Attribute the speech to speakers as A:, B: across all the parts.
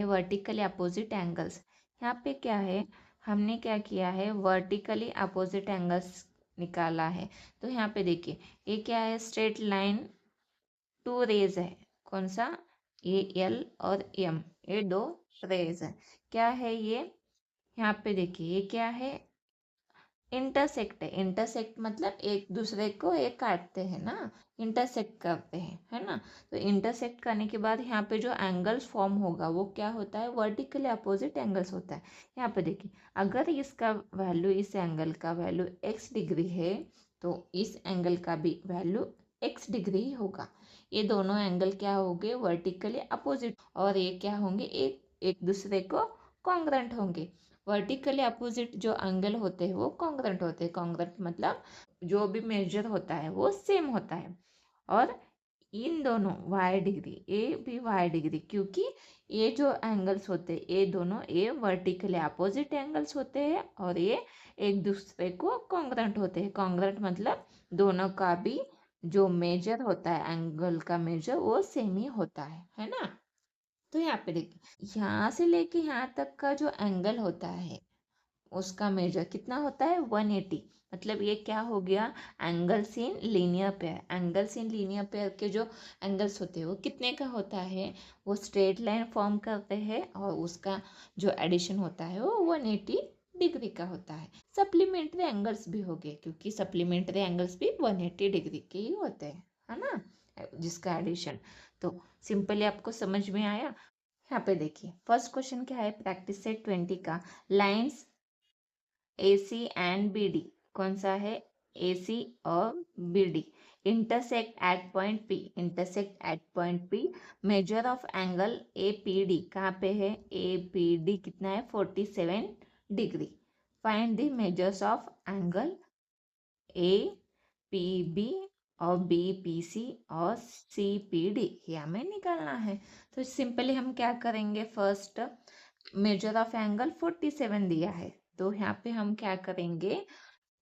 A: Vertically opposite angles. यहाँ पे क्या है, हमने क्या किया है, वर्टिकली अपोजिट एंगल्स निकाला है। तो यहाँ पे देखिए, ये क्या है, स्ट्रेट लाइन, टू रेज है। कौन सा, ये एल और एम, ये दो रेज है। क्या है ये, यहाँ पे देखिए, ये क्या है, इंटरसेक्ट है। इंटरसेक्ट मतलब एक दूसरे को ये काटते हैं ना, इंटरसेक्ट करते हैं, है ना। तो इंटरसेक्ट करने के बाद यहाँ पे जो एंगल्स फॉर्म होगा वो क्या होता है, वर्टिकली अपोजिट एंगल्स होता है। यहाँ पे देखिए, अगर इसका वैल्यू, इस एंगल का वैल्यू x डिग्री है तो इस एंगल का भी वैल्यू x डिग्री ही होगा। ये दोनों एंगल क्या होंगे, वर्टिकली अपोजिट, और ये क्या होंगे, एक दूसरे को कॉन्ग्रेंट होंगे। वर्टिकली अपोजिट जो एंगल होते हैं वो कॉन्ग्रेंट होते हैं। कॉन्ग्रेंट मतलब जो भी मेजर होता है वो सेम होता है। और इन दोनों y डिग्री, ए भी y डिग्री, क्योंकि ये जो एंगल्स होते हैं ये दोनों, ये वर्टिकली अपोजिट एंगल्स होते हैं और ये एक दूसरे को कॉन्ग्रेंट होते हैं। कॉन्ग्रेंट मतलब दोनों का भी जो मेजर होता है, एंगल का मेजर, वो सेम ही होता है ना। तो यहाँ पे देखिए, यहाँ से लेके यहाँ तक का जो एंगल होता है उसका मेजर कितना होता है, 180। मतलब ये क्या हो गया, angles in linear pair. Angles in linear pair के जो एंगल्स होते हैं वो कितने का होता है, वो स्ट्रेट लाइन फॉर्म करते हैं और उसका जो एडिशन होता है वो 180 डिग्री का होता है। सप्लीमेंट्री एंगल्स भी हो गए, क्योंकि सप्लीमेंट्री एंगल्स भी 180 डिग्री के ही होते हैं, है ना, जिसका एडिशन। तो सिंपली आपको समझ में आया। यहाँ पे देखिए, फर्स्ट क्वेश्चन क्या है, प्रैक्टिस सेट 20 का, लाइंस AC एंड BD, कौन सा है, AC और BD intersect at point P, intersect at point P, major of angle APD, कहाँ पे है, APD कितना है, 47 degree. Find the measures of angle APB और BPC और CPD, ये हमें निकालना है। तो सिंपली हम क्या करेंगे, फर्स्ट मेजर ऑफ एंगल 47 दिया है, तो यहाँ पे हम क्या करेंगे,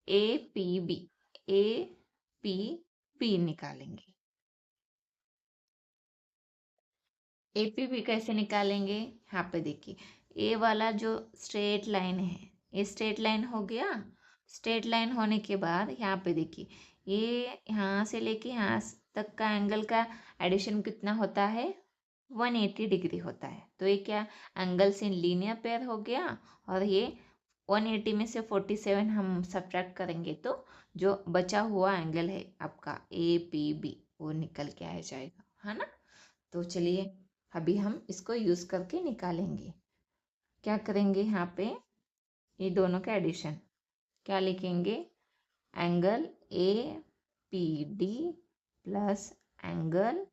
A: APB, APB निकालेंगे। APB कैसे निकालेंगे, यहाँ पे देखिए, ए वाला जो स्ट्रेट लाइन है, ये स्ट्रेट लाइन हो गया। स्ट्रेट लाइन होने के बाद यहाँ पे देखिए, ये यहाँ से लेके यहाँ तक का एंगल का एडिशन कितना होता है, 180 डिग्री होता है। तो ये क्या, एंगल्स इन लीनियर पेयर हो गया, और ये 180 में से 47 हम सब्ट्रैक्ट करेंगे तो जो बचा हुआ एंगल है आपका APB वो निकल के आ जाएगा, है ना। तो चलिए अभी हम इसको यूज़ करके निकालेंगे। क्या करेंगे, यहाँ पे ये दोनों का एडिशन क्या लिखेंगे, angle APD plus angle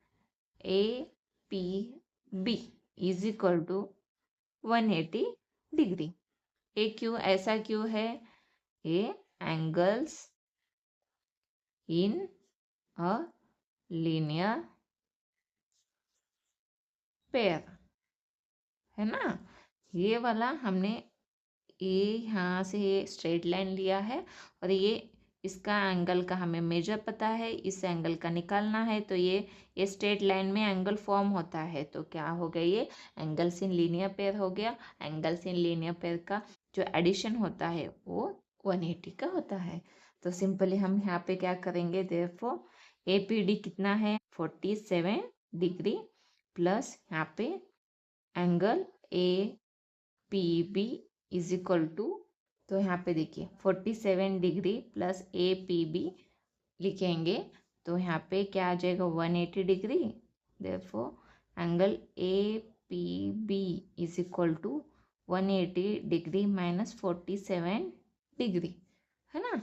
A: APB is equal to 180 degree. ये क्यों, ऐसा क्यों है, ये angles in a linear pair, है ना। ये वाला हमने, ये यहाँ से ये स्ट्रेट लाइन लिया है और ये इसका एंगल का हमें मेजर पता है, इस एंगल का निकालना है। तो ये स्ट्रेट लाइन में एंगल फॉर्म होता है, तो क्या हो गया, ये एंगल्स इन लीनियर पेयर हो गया। एंगल्स इन लीनियर पेयर का जो एडिशन होता है वो 180 का होता है। तो सिंपली हम यहाँ पे क्या करेंगे, देयरफॉर APD कितना है, 47 डिग्री प्लस यहाँ पे angle APB is equal to, तो यहाँ पे देखिए 47 डिग्री प्लस APB लिखेंगे तो यहाँ पे क्या आ जाएगा, 180 degree. Therefore angle APB is equal to 180 degree minus 47 degree, है ना।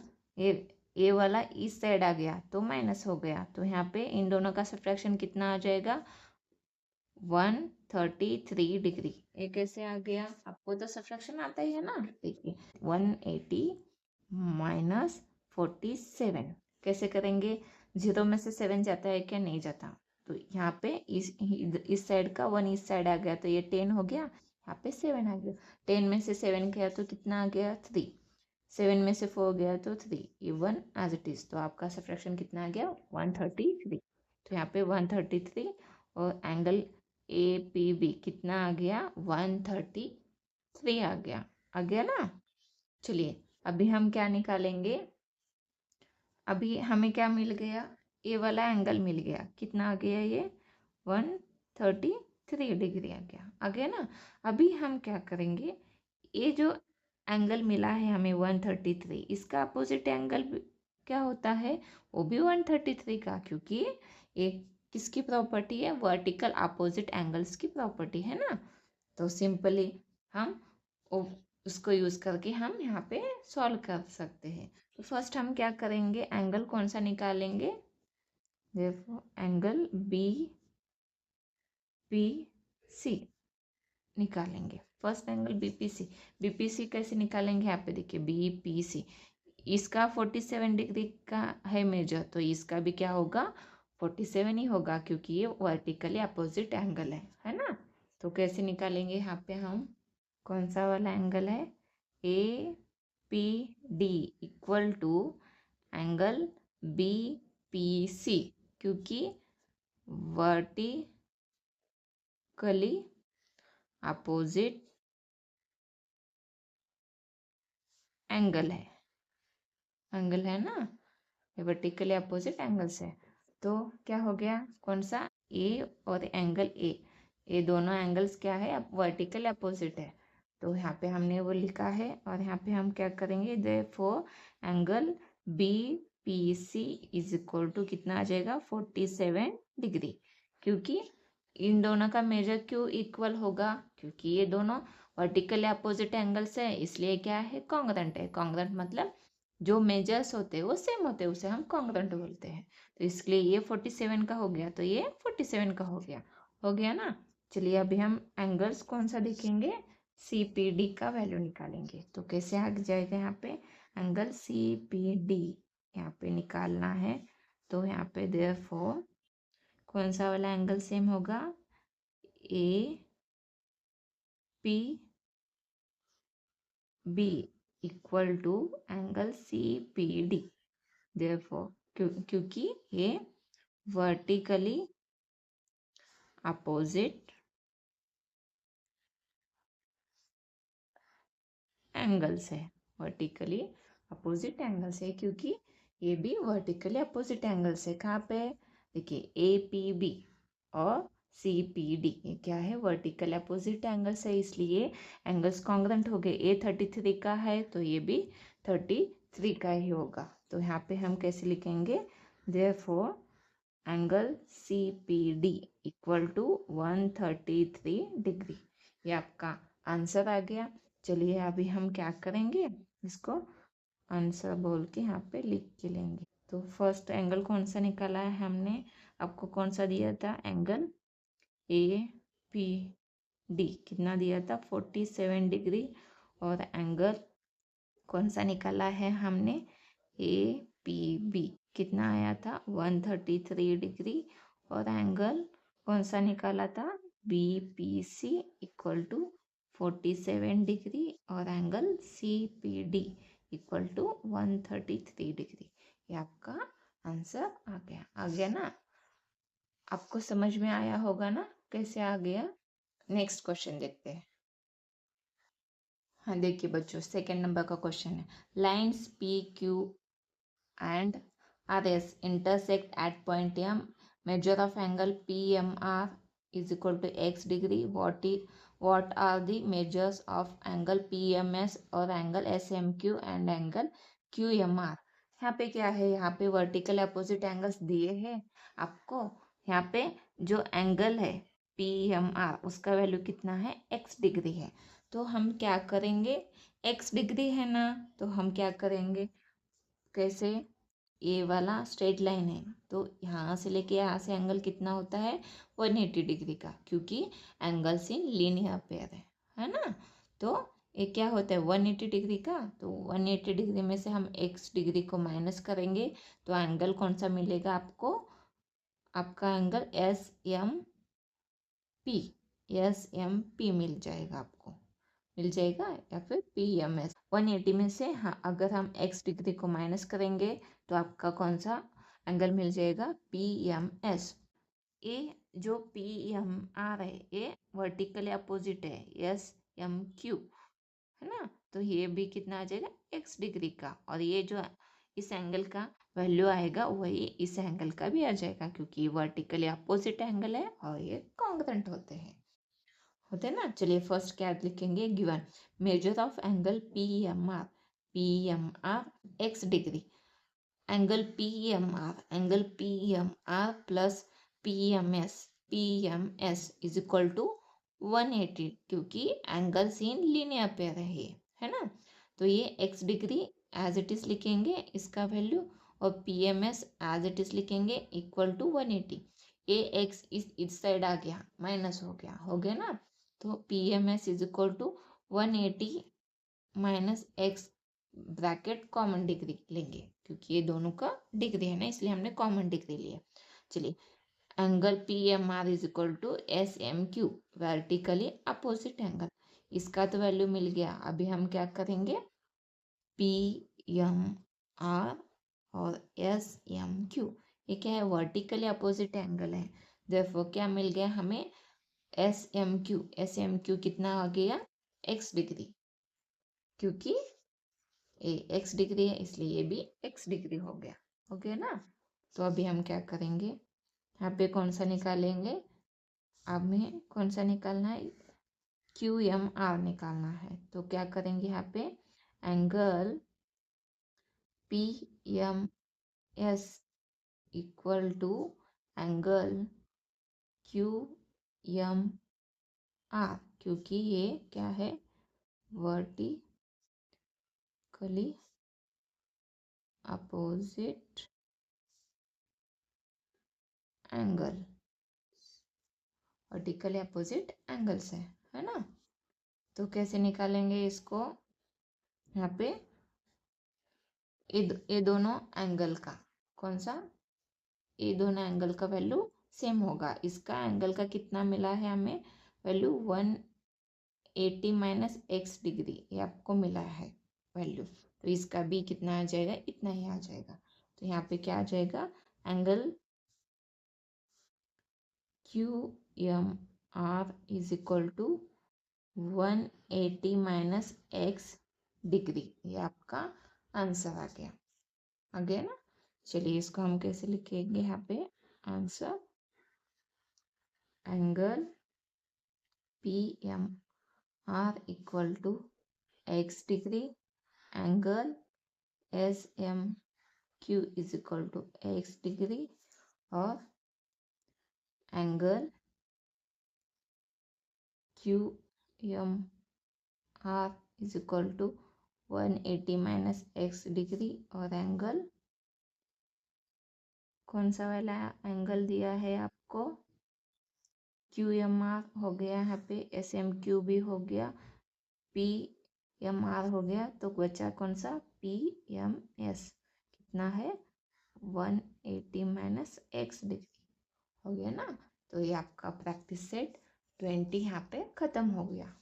A: ये वाला इस साइड आ गया तो माइनस हो गया, तो यहाँ पे इन दोनों का सब्ट्रैक्शन कितना आ जाएगा, 133 डिग्री। ये कैसे आ गया, आपको तो सब्ट्रैक्शन आता ही है ना। देखिए 180 माइनस 47 कैसे करेंगे, 0 में से 7 जाता है क्या, नहीं जाता। तो यहाँ पे इस साइड का 1 इस साइड आ गया तो ये 10 हो गया, यहाँ पे 7 आ गया। 10 में से 7 गया तो कितना आ गया, 3। 7 में से 4 गया तो 3, ये 1 एज इट इज। तो आपका सब्ट्रैक्शन कितना आ गया, 133। तो यहाँ पे 133 और एंगल APB कितना आ गया 133 आ गया ना। चलिए अभी हम क्या निकालेंगे, अभी हमें क्या मिल गया, ए वाला एंगल मिल गया, कितना आ गया ये 133 डिग्री आ गया ना। अभी हम क्या करेंगे, ये जो एंगल मिला है हमें 133, इसका अपोजिट एंगल क्या होता है, वो भी 133 का, क्योंकि ये किसकी प्रॉपर्टी है, वर्टिकल अपोजिट एंगल्स की प्रॉपर्टी है ना। तो सिंपली हम उसको यूज़ करके हम यहाँ पे सॉल्व कर सकते हैं। तो फर्स्ट हम क्या करेंगे, एंगल कौन सा निकालेंगे, देखो एंगल BPC निकालेंगे। फर्स्ट एंगल BPC कैसे निकालेंगे, यहाँ पे देखिए BPC, इसका 47 डिग्री का है मेजर, तो इसका भी क्या होगा 47 ही होगा, क्योंकि ये वर्टिकली अपोजिट एंगल है ना। तो कैसे निकालेंगे, यहाँ पे हम कौन सा वाला एंगल है, APD equal to angle BPC, क्योंकि वर्टिकली अपोजिट एंगल है ना, ये वर्टिकली अपोजिट एंगल्स है। तो क्या हो गया, कौन सा, ए और एंगल ए दोनों एंगल्स क्या है, अब वर्टिकल अपोजिट है, तो यहाँ पे हमने वो लिखा है। और यहाँ पे हम क्या करेंगे, therefore angle BPC is equal to कितना आ जाएगा 47 डिग्री, क्योंकि इन दोनों का मेजर क्यों इक्वल होगा, क्योंकि ये दोनों वर्टिकल अपोजिट एंगल्स है, इसलिए क्या है, कॉन्ग्रुएंट है। कॉन्ग्रुएंट मतलब जो मेजर्स होते हैं वो सेम होते हैं, उसे हम कॉन्ग्रुएंट बोलते हैं। तो इसलिए ये 47 का हो गया, तो ये 47 का हो गया ना। चलिए अभी हम एंगल्स कौन सा देखेंगे, CPD का वैल्यू निकालेंगे। तो कैसे आ जाएगा, यहाँ पे एंगल CPD यहाँ पे निकालना है। तो यहाँ पे देयरफॉर कौन सा वाला एंगल सेम होगा, APB equal to angle CPD, therefore क्योंकि ये वर्टिकली अपोजिट एंगल्स है, वर्टिकली अपोजिट एंगल्स है, क्योंकि ये भी वर्टिकली अपोजिट एंगल्स है। कहाँ पे, देखिए APB और CPD ये क्या है, वर्टिकल अपोजिट एंगल्स है, इसलिए एंगल्स कॉन्ग्रुएंट हो गए। A 33 का है तो ये भी 33 का ही होगा। तो यहाँ पे हम कैसे लिखेंगे, therefore angle CPD equal to 133 degree, ये आपका आंसर आ गया। चलिए अभी हम क्या करेंगे, इसको आंसर बोल के यहाँ पे लिख के लेंगे। तो फर्स्ट एंगल कौन सा निकाला है हमने, आपको कौन सा दिया था, एंगल APD कितना दिया था 47 डिग्री, और एंगल कौन सा निकाला है हमने, APB कितना आया था 133 डिग्री, और एंगल कौन सा निकाला था BPC इक्वल टू 47 डिग्री, और angle CPD equal to 133 degree. ये आपका आंसर आ गया ना। आपको समझ में आया होगा ना कैसे आ गया। नेक्स्ट क्वेश्चन देखते हैं। हाँ देखिए बच्चों, सेकेंड नंबर का क्वेश्चन है, lines PQ and RS intersect at point M. Measure of angle PMR is equal to x degree. What are the measures of angle PMS और angle SMQ and angle QMR? यहाँ पे क्या है, यहाँ पे vertical opposite angles दिए हैं आपको। यहाँ पे जो एंगल है PMR उसका वैल्यू कितना है, x डिग्री है। तो हम क्या करेंगे, x डिग्री है ना, तो हम क्या करेंगे, कैसे, ये वाला स्ट्रेट लाइन है, तो यहाँ से लेके यहाँ से एंगल कितना होता है 180 डिग्री का, क्योंकि एंगल्स इन लीनियर पेयर है ना। तो ये क्या होता है 180 डिग्री का, तो 180 डिग्री में से हम x डिग्री को माइनस करेंगे, तो एंगल कौन सा मिलेगा आपको, आपका एंगल SMP मिल जाएगा, आपको मिल जाएगा, या फिर PMS। 180 में से हाँ अगर हम x डिग्री को माइनस करेंगे तो आपका कौन सा एंगल मिल जाएगा, PMS। ए जो पी एम आर है ये वर्टिकली अपोजिट है एस एम क्यू, है ना। तो ये भी कितना आ जाएगा x डिग्री का, और ये जो इस एंगल का वैल्यू आएगा वही इस एंगल का भी आ जाएगा, क्योंकि ये वर्टिकली अपोजिट एंगल है और ये कॉन्ग्रुएंट होते हैं ना। चलिए फर्स्ट क्या लिखेंगे, given measure of angle P M R x degree, angle P M R plus P M S is equal to 180, क्योंकि एंगल्स इन लीनियर पेयर है ना। तो ये x degree as it is लिखेंगे इसका वैल्यू, और P M S as it is लिखेंगे equal to 180। ए एक्स इस साइड आ गया, माइनस हो गया ना। तो P M S is equal to 180 minus x, bracket common degree लेंगे क्योंकि ये दोनों का डिग्री है ना, इसलिए हमने कॉमन डिग्री लिया। चलिए angle P M R is equal to S M Q, vertically opposite angle, इसका तो वैल्यू मिल गया। अभी हम क्या करेंगे, पी एम आर और एस एम क्यू, ये क्या है वर्टिकली अपोजिट एंगल है, देयरफॉर क्या मिल गया हमें, एस एम क्यू कितना आ गया एक्स डिग्री, क्योंकि ये एक्स डिग्री है इसलिए ये भी एक्स डिग्री हो गया ना। तो अभी हम क्या करेंगे, यहाँ पे कौन सा निकालेंगे, हमें कौन सा निकालना है, क्यू एम आर निकालना है। तो क्या करेंगे यहाँ पे, angle P M S equal to angle Q M R, क्योंकि ये क्या है vertically opposite angle, vertically opposite angles है ना। तो कैसे निकालेंगे इसको, यहाँ पे ये दोनों एंगल का कौन सा, ये दोनों एंगल का वैल्यू सेम होगा। इसका एंगल का कितना मिला है हमें वैल्यू 180 माइनस एक्स डिग्री, ये आपको मिला है वैल्यू। तो इसका भी कितना आ जाएगा, इतना ही आ जाएगा। तो यहाँ पे क्या आ जाएगा, angle Q M R is equal to 180 minus x degree, ये आपका आंसर आ गया ना। चलिए इसको हम कैसे लिखेंगे, यहाँ पे answer angle P M R equal to X degree, angle S M Q is equal to X degree, और angle Q M R is equal to 180 minus x degree, और एंगल कौन सा वाला एंगल दिया है आपको, क्यू एम आर हो गया, यहाँ पे एस एम क्यू भी हो गया, पी एम आर हो गया, तो बचा कौन सा पी एम एस, कितना है 180 माइनस एक्स डिग्री, हो गया ना। तो ये आपका प्रैक्टिस सेट 20 यहाँ पे ख़त्म हो गया।